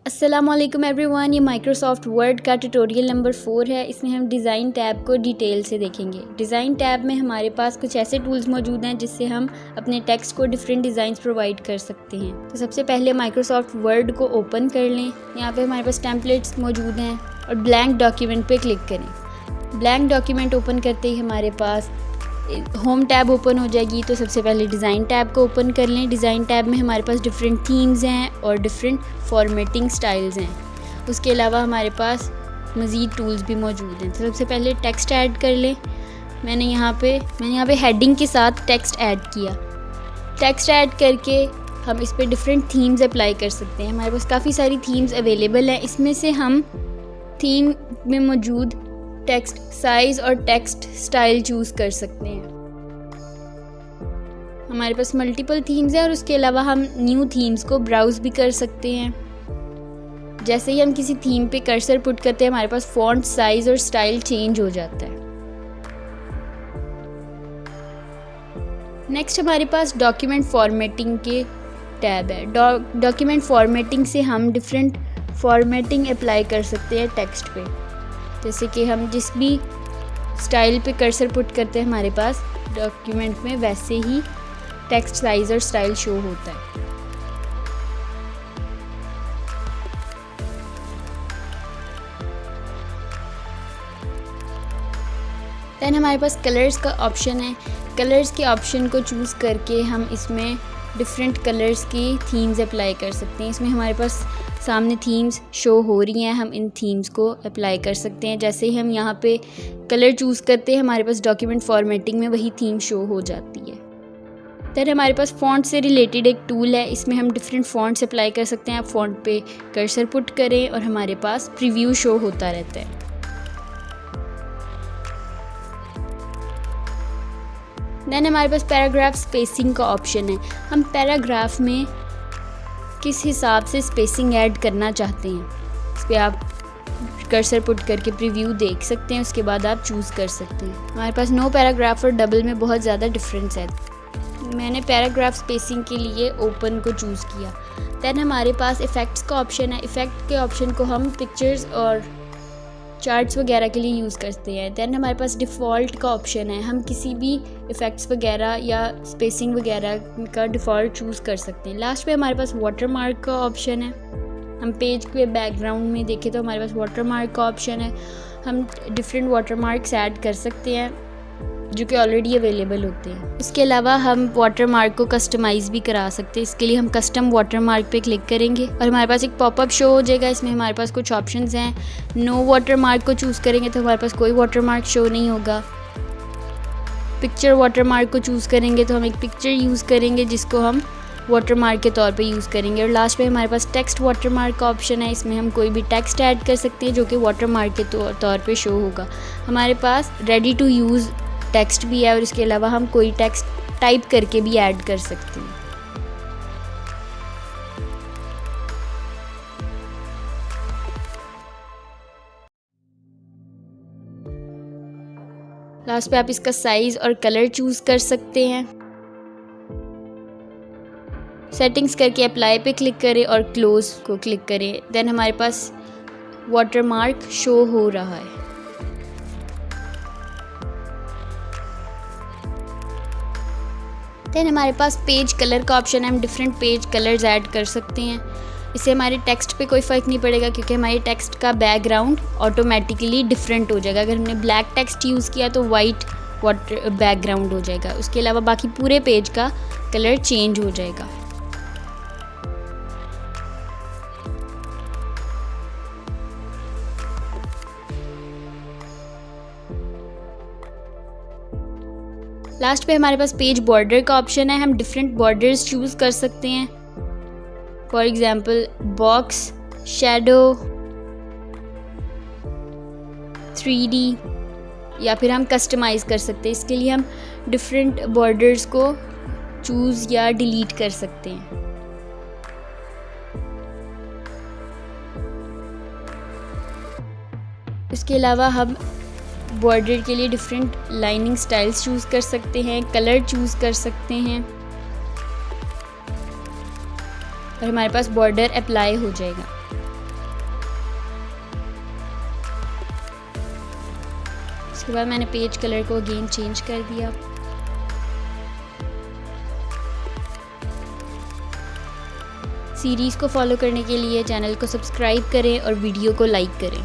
अस्सलामुअलैकुम एवरीवन, ये Microsoft word का ट्यूटोरियल नंबर 4 है। इसमें हम डिज़ाइन टैब को डिटेल से देखेंगे। डिज़ाइन टैब में हमारे पास कुछ ऐसे टूल्स मौजूद हैं जिससे हम अपने टेक्स्ट को डिफरेंट डिज़ाइंस प्रोवाइड कर सकते हैं। तो सबसे पहले माइक्रोसॉफ्ट वर्ड को ओपन कर लें। यहाँ पे हमारे पास टेम्पलेट्स मौजूद हैं और ब्लैंक डॉक्यूमेंट पे क्लिक करें। ब्लैंक डॉक्यूमेंट ओपन करते ही हमारे पास होम टैब ओपन हो जाएगी। तो सबसे पहले डिज़ाइन टैब को ओपन कर लें। डिज़ाइन टैब में हमारे पास डिफरेंट थीम्स हैं और डिफरेंट फॉर्मेटिंग स्टाइल्स हैं। उसके अलावा हमारे पास मज़ीद टूल्स भी मौजूद हैं। तो सबसे पहले टेक्स्ट ऐड कर लें। मैंने यहाँ पे हेडिंग के साथ टेक्स्ट ऐड किया। टेक्स्ट ऐड करके हम इस पर डिफरेंट थीम्स अप्लाई कर सकते हैं। हमारे पास काफ़ी सारी थीम्स अवेलेबल हैं। इसमें से हम थीम में मौजूद टेक्स्ट साइज़ और टेक्स्ट स्टाइल चूज़ कर सकते हैं। हमारे पास मल्टीपल थीम्स हैं और उसके अलावा हम न्यू थीम्स को ब्राउज़ भी कर सकते हैं। जैसे ही हम किसी थीम पे कर्सर पुट करते हैं हमारे पास फॉन्ट साइज़ और स्टाइल चेंज हो जाता है। नेक्स्ट हमारे पास डॉक्यूमेंट फॉर्मेटिंग के टैब है। डॉक्यूमेंट फॉर्मेटिंग से हम डिफरेंट फॉर्मेटिंग अप्लाई कर सकते हैं टेक्स्ट पे। जैसे कि हम जिस भी स्टाइल पे कर्सर पुट करते हैं हमारे पास डॉक्यूमेंट में वैसे ही टेक्स्ट साइज़ और स्टाइल शो होता है। दैन हमारे पास कलर्स का ऑप्शन है। कलर्स के ऑप्शन को चूज़ करके हम इसमें डिफरेंट कलर्स की थीम्स अप्लाई कर सकते हैं। इसमें हमारे पास सामने थीम्स शो हो रही हैं, हम इन थीम्स को अप्लाई कर सकते हैं। जैसे ही हम यहाँ पे कलर चूज़ करते हैं हमारे पास डॉक्यूमेंट फॉर्मेटिंग में वही थीम शो हो जाती है। फिर हमारे पास फ़ॉन्ट से रिलेटेड एक टूल है। इसमें हम डिफरेंट फ़ॉन्ट्स अप्लाई कर सकते हैं। आप फ़ॉन्ट पे कर्सर पुट करें और हमारे पास प्रीव्यू शो होता रहता है। देन हमारे पास पैराग्राफ स्पेसिंग का ऑप्शन है। हम पैराग्राफ में किस हिसाब से स्पेसिंग ऐड करना चाहते हैं इस पर आप कर्सर पुट करके प्रीव्यू देख सकते हैं। उसके बाद आप चूज़ कर सकते हैं। हमारे पास नो पैराग्राफ और डबल में बहुत ज़्यादा डिफरेंस है। मैंने पैराग्राफ स्पेसिंग के लिए ओपन को चूज़ किया। दैन हमारे पास इफ़ेक्ट्स का ऑप्शन है। इफ़ेक्ट के ऑप्शन को हम पिक्चर्स और चार्ट्स वगैरह के लिए यूज़ करते हैं। दैन हमारे पास डिफ़ॉल्ट का ऑप्शन है। हम किसी भी इफ़ेक्ट्स वगैरह या स्पेसिंग वगैरह का डिफ़ॉल्ट चूज़ कर सकते हैं। लास्ट पे हमारे पास वाटरमार्क का ऑप्शन है। हम पेज के बैकग्राउंड में देखें तो हमारे पास वाटरमार्क का ऑप्शन है। हम डिफरेंट वाटरमार्क्स ऐड कर सकते हैं जो कि ऑलरेडी अवेलेबल होते हैं। इसके अलावा हम वाटरमार्क को कस्टमाइज़ भी करा सकते हैं। इसके लिए हम कस्टम वाटरमार्क पे क्लिक करेंगे और हमारे पास एक पॉपअप शो हो जाएगा। इसमें हमारे पास कुछ ऑप्शंस हैं। नो वाटरमार्क को चूज़ करेंगे तो हमारे पास कोई वाटरमार्क शो नहीं होगा। पिक्चर वाटरमार्क को चूज़ करेंगे तो हम एक पिक्चर यूज़ करेंगे जिसको हम वाटरमार्क के तौर पे यूज़ करेंगे। और लास्ट में हमारे पास टेक्स्ट वाटरमार्क का ऑप्शन है। इसमें हम कोई भी टेक्स्ट ऐड कर सकते हैं जो कि वाटरमार्क के तौर पे शो होगा। हमारे पास रेडी टू यूज़ टेक्स्ट भी है और इसके अलावा हम कोई टेक्स्ट टाइप करके भी ऐड कर सकते हैं। लास्ट पे आप इसका साइज़ और कलर चूज़ कर सकते हैं। सेटिंग्स करके अप्लाई पे क्लिक करें और क्लोज को क्लिक करें। देन हमारे पास वाटरमार्क शो हो रहा है। देन हमारे पास पेज कलर का ऑप्शन है। हम डिफरेंट पेज कलर्स ऐड कर सकते हैं। इससे हमारे टेक्स्ट पे कोई फ़र्क नहीं पड़ेगा क्योंकि हमारे टेक्स्ट का बैकग्राउंड ऑटोमेटिकली डिफरेंट हो जाएगा। अगर हमने ब्लैक टेक्स्ट यूज़ किया तो वाइट बैकग्राउंड हो जाएगा। उसके अलावा बाकी पूरे पेज का कलर चेंज हो जाएगा। लास्ट पे हमारे पास पेज बॉर्डर का ऑप्शन है। हम डिफरेंट बॉर्डर्स चूज़ कर सकते हैं। For example box, shadow, 3D या फिर हम कस्टमाइज़ कर सकते हैं। इसके लिए हम डिफरेंट बॉर्डर्स को चूज़ या डिलीट कर सकते हैं। इसके अलावा हम बॉर्डर के लिए डिफरेंट लाइनिंग स्टाइल्स चूज़ कर सकते हैं, कलर चूज़ कर सकते हैं और हमारे पास बॉर्डर अप्लाई हो जाएगा। उसके बाद मैंने पेज कलर को अगेन चेंज कर दिया। सीरीज़ को फॉलो करने के लिए चैनल को सब्सक्राइब करें और वीडियो को लाइक करें।